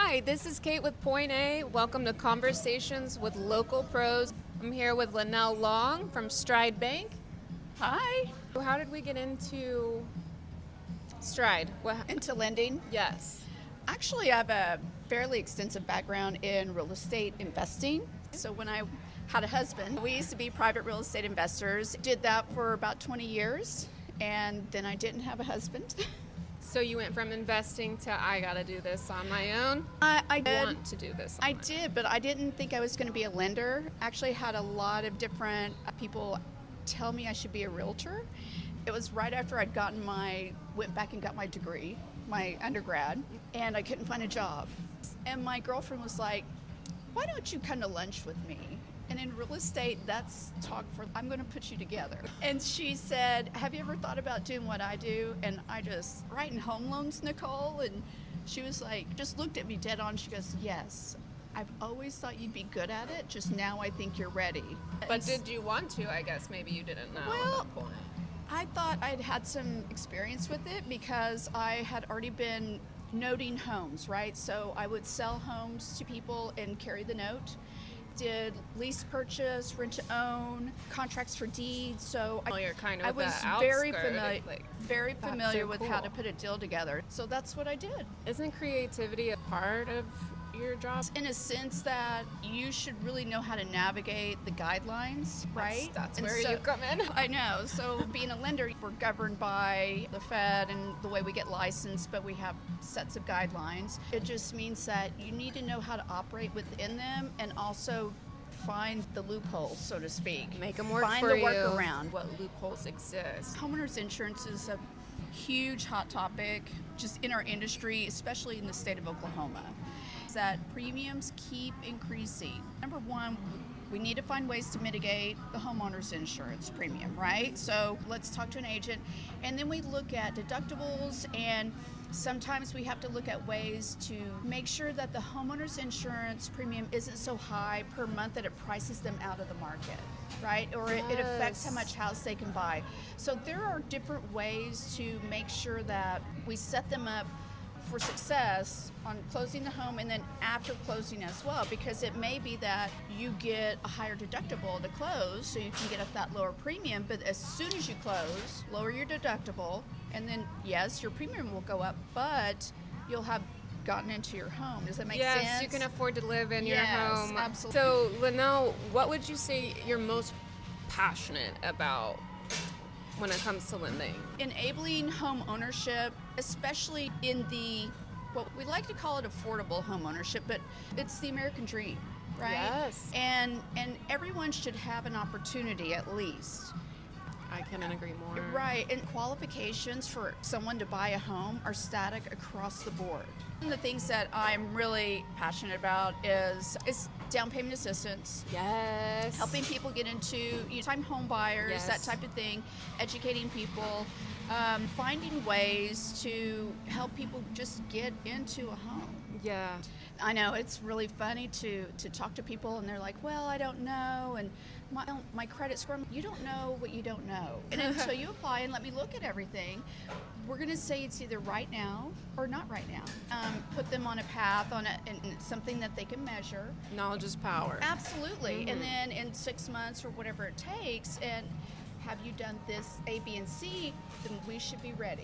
Hi, this is Kate with Point A. Welcome to Conversations with Local Pros. I'm here with Linnell Long from Stride Bank. Hi. How did we get into Stride? Into lending. Yes. Actually, I have a fairly extensive background in real estate investing. So when I had a husband, we used to be private real estate investors. Did that for about 20 years, and then I didn't have a husband. So you went from investing to I gotta do this on my own? I did. Want to do this on I my own. did, but I didn't think I was going to be a lender. Actually had a lot of different people tell me I should be a realtor. It was right after went back and got my degree, my undergrad, and I couldn't find a job. And my girlfriend was like, why don't you come to lunch with me? And in real estate, that's talk for, I'm going to put you together. And she said, have you ever thought about doing what I do? And I just, writing home loans, Nicole? And she was like, just looked at me dead on. She goes, yes, I've always thought you'd be good at it. Just now I think you're ready. But did you want to? I guess maybe you didn't know Well, at that point. I thought I'd had some experience with it because I had already been noting homes, right? So I would sell homes to people and carry the note. Did lease purchase, rent to own, contracts for deeds. So You're kind of I was the very outskirt, familiar, like, very that's familiar so with how to cool. put a deal together. So that's what I did. Isn't creativity a part of your job? In a sense that you should really know how to navigate the guidelines, right? That's And where so- you come in. I know. So being a lender, we're governed by the Fed and the way we get licensed, but we have sets of guidelines. It just means that you need to know how to operate within them and also find the loopholes, so to speak. Make them work Find for the you. workaround. What loopholes exist? Homeowners insurance is a huge hot topic just in our industry, especially in the state of Oklahoma. Is that premiums keep increasing. Number one, we need to find ways to mitigate the homeowner's insurance premium, right? So let's talk to an agent. And then we look at deductibles, and sometimes we have to look at ways to make sure that the homeowner's insurance premium isn't so high per month that it prices them out of the market, right? Or it affects how much house they can buy. So there are different ways to make sure that we set them up for success on closing the home and then after closing as well, because it may be that you get a higher deductible to close so you can get at that lower premium, but as soon as you close, lower your deductible, and then yes, your premium will go up, but you'll have gotten into your home. Does that make sense? Yes, you can afford to live in your Yes, home. absolutely. So, Linnell, what would you say you're most passionate about when it comes to lending? Enabling home ownership, especially in what we like to call it affordable home ownership, but it's the American dream, right? Yes. And everyone should have an opportunity at least. I couldn't agree more. Right, and qualifications for someone to buy a home are static across the board. One of the things that I'm really passionate about is down payment assistance, Yes. helping people get into time home buyers, Yes. that type of thing, educating people, finding ways to help people just get into a home. Yeah. I know it's really funny to talk to people and they're like, well, I don't know, and my credit score. You don't know what you don't know. And until you apply and let me look at everything, we're going to say it's either right now or not right now. Put them on a path, and it's something that they can measure. Knowledge is power. Absolutely. And then in 6 months or whatever it takes, and have you done this A, B, and C, then we should be ready.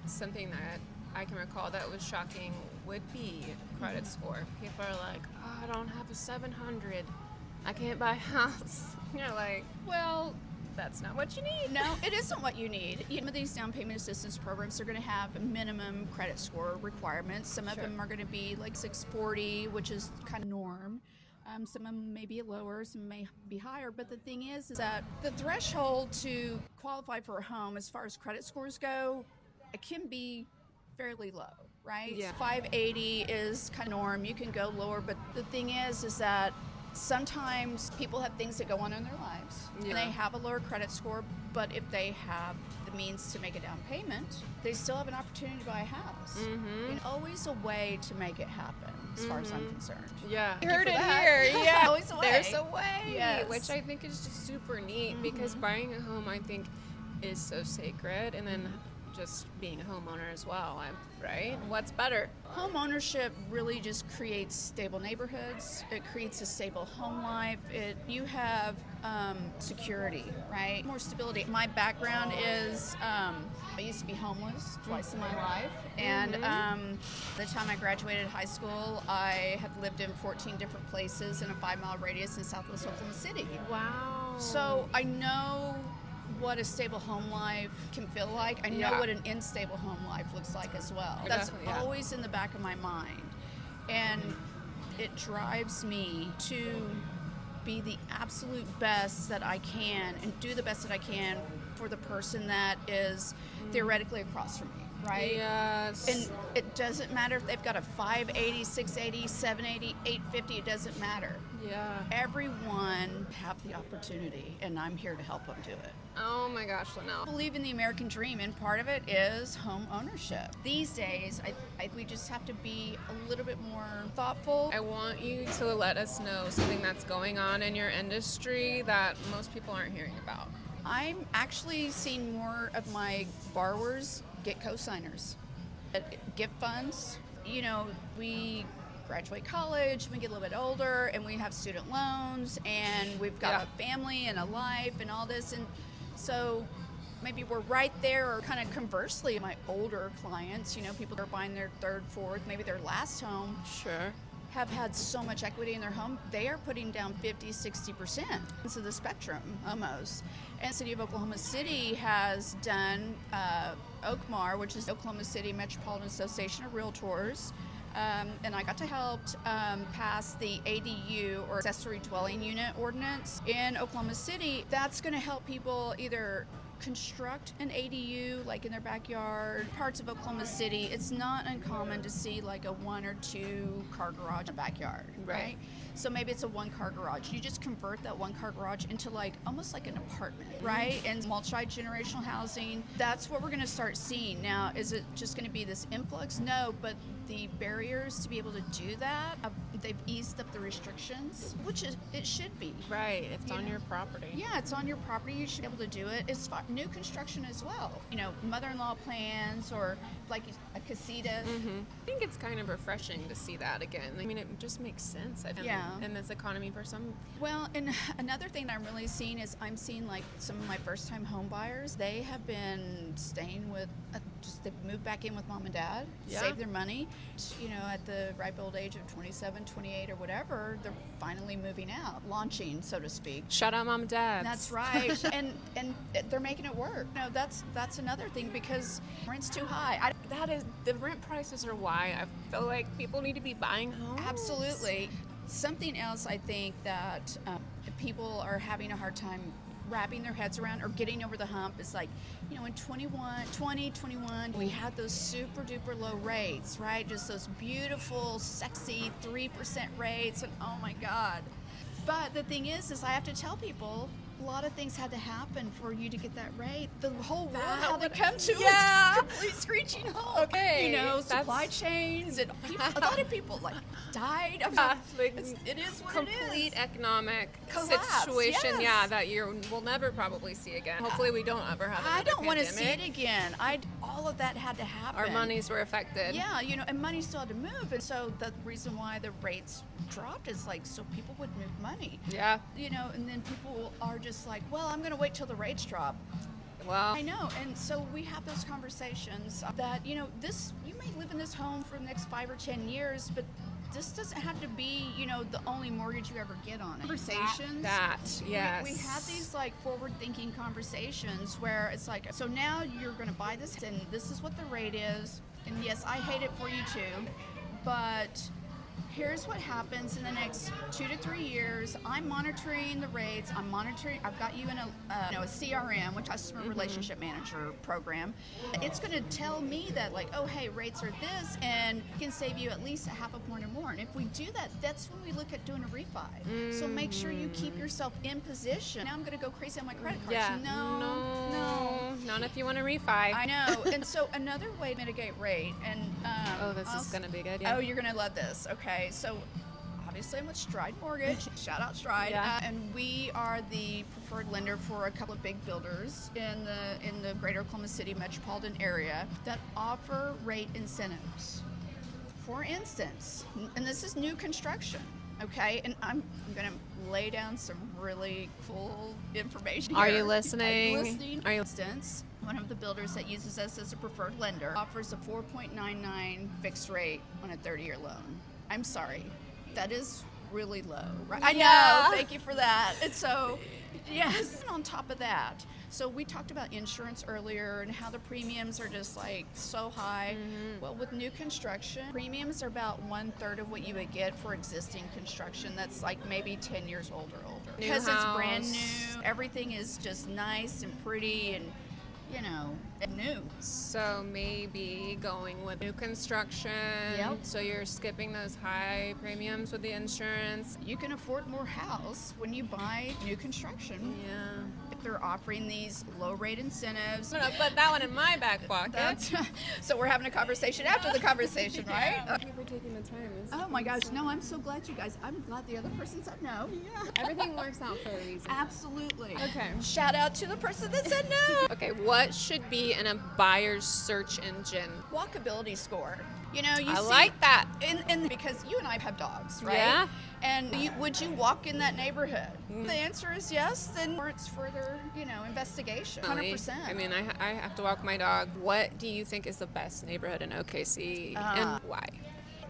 Something that I can recall that was shocking would be credit score. People are like, oh, I don't have a 700. I can't buy a house. You're like, well, that's not what you need. No, it isn't what you need. Some of these down payment assistance programs are going to have minimum credit score requirements. Some of them are going to be like 640, which is kind of norm. Some of them may be lower, some may be higher. But the thing is that the threshold to qualify for a home as far as credit scores go, it can be fairly low, right? Yeah. 580 is kind of norm. You can go lower, but the thing is that sometimes people have things that go on in their lives. Yeah. And they have a lower credit score, but if they have the means to make a down payment, they still have an opportunity to buy a house. And always a way to make it happen, as far as I'm concerned. Yeah. Thank you Heard for it that. here. Yeah. Always a way. There's a way. Yes. Which I think is just super neat because buying a home, I think, is so sacred. And then just being a homeowner as well, right? What's better? Home ownership really just creates stable neighborhoods. It creates a stable home life. You have security, right? More stability. My background is I used to be homeless twice in my life, and the time I graduated high school, I had lived in 14 different places in a 5-mile radius in Southwest Oklahoma City. Wow. So I know what a stable home life can feel like. I know what an unstable home life looks like as well. That's always in the back of my mind. And it drives me to be the absolute best that I can and do the best that I can for the person that is theoretically across from me, right? Yes. And it doesn't matter if they've got a 580, 680, 780, 850, it doesn't matter. Yeah. Everyone have the opportunity, and I'm here to help them do it. Oh my gosh, Linnell. I believe in the American dream, and part of it is home ownership. These days, we just have to be a little bit more thoughtful. I want you to let us know something that's going on in your industry that most people aren't hearing about. I'm actually seeing more of my borrowers get co-signers, gift funds. You know, we graduate college, we get a little bit older, and we have student loans, and we've got a family and a life and all this, and so maybe we're right there. Or kind of conversely, my older clients, you know, people that are buying their third, fourth, maybe their last home, have had so much equity in their home, they are putting down 50, 60% into the spectrum almost. And the City of Oklahoma City has done OCMAR, which is Oklahoma City Metropolitan Association of Realtors. And I got to help pass the ADU, or accessory dwelling unit ordinance in Oklahoma City. That's going to help people either construct an ADU like in their backyard. Parts of Oklahoma City, it's not uncommon to see like a 1 or 2 car garage in a backyard, right? So maybe it's a 1-car garage. You just convert that 1-car garage into like almost like an apartment, right? And multi-generational housing. That's what we're going to start seeing. Now, is it just going to be this influx? No, but the barriers to be able to do that, they've eased up the restrictions, which it should be. Right, it's on your property. Yeah, it's on your property. You should be able to do it. It's new construction as well. You know, mother-in-law plans, or like a casita. I think it's kind of refreshing to see that again. I mean, it just makes sense in this economy for some. Well, and another thing that I'm really seeing is I'm seeing like some of my first-time home buyers, they have been staying with, they've moved back in with mom and dad, save their money. You know, at the ripe old age of 27, 28 or whatever, they're finally moving out, launching, so to speak. Shout out mom and dad. That's right. and they're making it work. You know, that's another thing, because rent's too high. The rent prices are why I feel like people need to be buying homes. Absolutely. Something else I think that people are having a hard time wrapping their heads around or getting over the hump is like, you know, in 2021, we had those super duper low rates, right? Just those beautiful, sexy 3% rates, and oh my God. But the thing is I have to tell people, a lot of things had to happen for you to get that rate. The whole world had to come to a complete screeching halt. Okay. You know, supply chains, and a lot of people like died. It is what it is. Complete economic Collapse, situation, yes. that we'll never probably see again. Hopefully we don't ever have another I don't want to see pandemic. it again. All of that had to happen. Our monies were affected. Yeah, you know, and money still had to move. And so the reason why the rates dropped is like so people would move money. Yeah. You know, and then people are just like, well, I'm going to wait till the rates drop. Well, I know. And so we have those conversations that, you know, you may live in this home for the next 5 or 10 years, but this doesn't have to be, you know, the only mortgage you ever get on it. Conversations. Yes. We have these like forward-thinking conversations where it's like, so now you're going to buy this, and this is what the rate is. And yes, I hate it for you too, but here's what happens in the next 2 to 3 years. I'm monitoring the rates. I've got you in a CRM, which customer relationship manager program. It's going to tell me that like, oh, hey, rates are this, and it can save you at least a half a point or more. And if we do that, that's when we look at doing a refi. So make sure you keep yourself in position. Now I'm going to go crazy on my credit cards. Yeah. No. Not if you want to refi. I know. And so another way to mitigate rate, and this is going to be good. Yeah. Oh, you're going to love this. Okay, so Obviously, I'm with Stride Mortgage. Shout out Stride. Yeah. And we are the preferred lender for a couple of big builders in the greater Oklahoma City metropolitan area that offer rate incentives. For instance, and this is new construction, okay? And I'm going to lay down some really cool information Are here. you listening? Are you listening? Are you- For instance, one of the builders that uses us as a preferred lender offers a 4.99 fixed rate on a 30-year loan. I'm sorry, that is really low, right? I Yeah. know, thank you for that. And so, yes, and on top of that, so we talked about insurance earlier and how the premiums are just like so high. Well, with new construction, premiums are about 1/3 of what you would get for existing construction that's like maybe 10 years old or older. New Because it's brand house. new, everything is just nice and pretty and, you know, and new. So maybe going with new construction. Yep. So you're skipping those high premiums with the insurance. You can afford more house when you buy new construction. Yeah. If they're offering these low rate incentives. I'm gonna put that one in my back pocket. So we're having a conversation after the conversation, right? Thank you for taking the time. Oh my gosh, no, I'm so glad you guys, I'm glad the other person said no. Yeah. Everything works out for a reason. Absolutely. Okay. Shout out to the person that said no. Okay, what should be in a buyer's search engine? Walkability score. You know, you I see, like that. and because you and I have dogs, right? Yeah. And would you walk in that neighborhood? The answer is yes, then it's further, you know, investigation. 100%. I mean, I have to walk my dog. What do you think is the best neighborhood in OKC and why?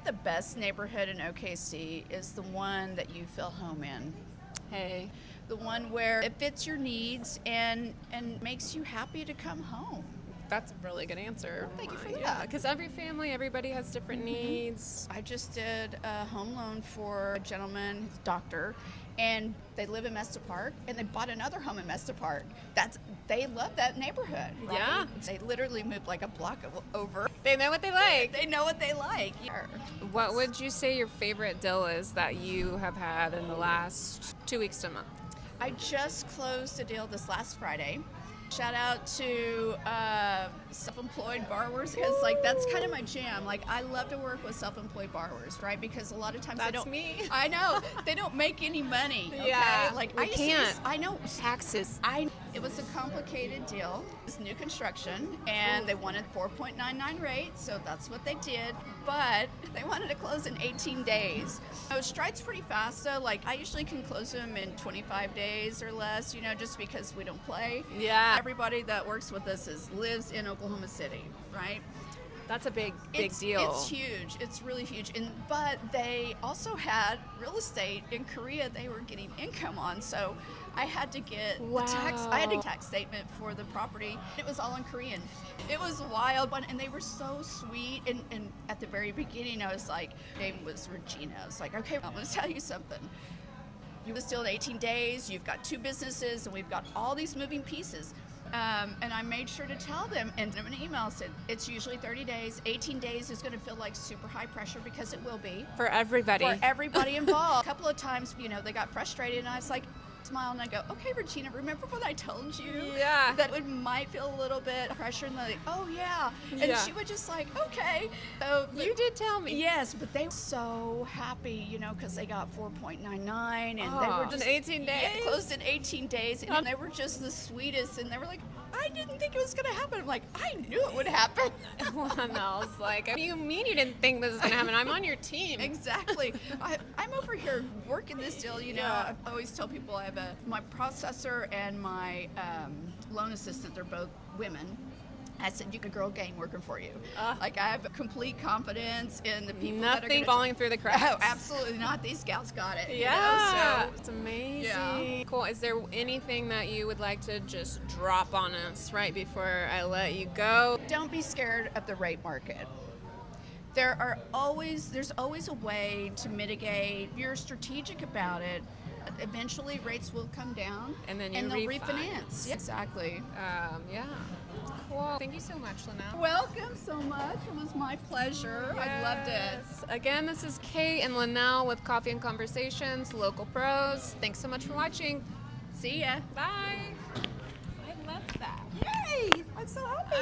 The best neighborhood in OKC is the one that you feel home in. Hey. The one where it fits your needs and makes you happy to come home. That's a really good answer. Thank you for Yeah, that. because every family, everybody has different needs. I just did a home loan for a gentleman, his doctor, and they live in Mesta Park, and they bought another home in Mesta Park. They love that neighborhood. Right? Yeah. They literally moved like a block over. They know what they like. They know what they like. Yeah. What would you say your favorite deal is that you have had in the last 2 weeks to a month? I just closed a deal this last Friday. Shout out to self-employed borrowers because like that's kind of my jam. Like I love to work with self-employed borrowers, right? Because a lot of times they That's don't. me. I know they don't make any money. Okay? Yeah, like we I used to can't. just- I know Taxes. It was a complicated deal. It's new construction, and they wanted 4.99 rate, so that's what they did. But they wanted to close in 18 days. So Stride's pretty fast, so like I usually can close them in 25 days or less. You know, just because we don't play. Yeah. Everybody that works with us lives in Oklahoma City, right? That's a big It's deal. It's huge. It's really huge. But they also had real estate in Korea. They were getting income on, so I had to get the tax. I had a Wow. tax statement for the property. It was all in Korean. It was wild, and they were so sweet. And at the very beginning, I was like, name was Regina. I was like, okay, I'm going to tell you something. You was still in 18 days. You've got 2 businesses, and we've got all these moving pieces. And I made sure to tell them, and in an email said, it's usually 30 days. 18 days is going to feel like super high pressure because it will be For everybody. for everybody involved. A couple of times, you know, they got frustrated, and I was like, smile, and I go, okay, Regina, remember when I told you Yeah. that it might feel a little bit pressure? And they're like, oh, yeah. And Yeah. she would just like, okay. So You did tell me. Yes, but they were so happy, you know, because they got 4.99 and they Oh, were in just 18 Yeah, days? closed in 18 days, and they were just the sweetest. And they were like, I didn't think it was gonna happen. I'm like, I knew it would happen. And I was like, what do you mean you didn't think this was going to happen? I'm on your team. Exactly. I'm over here working this deal. You know, Yeah. I always tell people I have my processor and my loan assistant. They're both women. I said, you can girl game working for you. Like I have complete confidence in the people that are Nothing gonna falling through the cracks. Oh, absolutely not. These gals got it. Yeah. You know, so It's amazing. Yeah. Cool. Is there anything that you would like to just drop on us right before I let you go? don't be scared of the rate market. There's always a way to mitigate. If you're strategic about it, eventually rates will come down And then you they'll refinance. refinance. Yeah, exactly. Yeah. Cool. Thank you so much, Linnell. Welcome so much. It was my pleasure. I loved it. Yes. Again, this is Kate and Linnell with Coffee and Conversations, Local Pros. Thanks so much for watching. See ya. Bye. I love that. Yay! I'm so happy.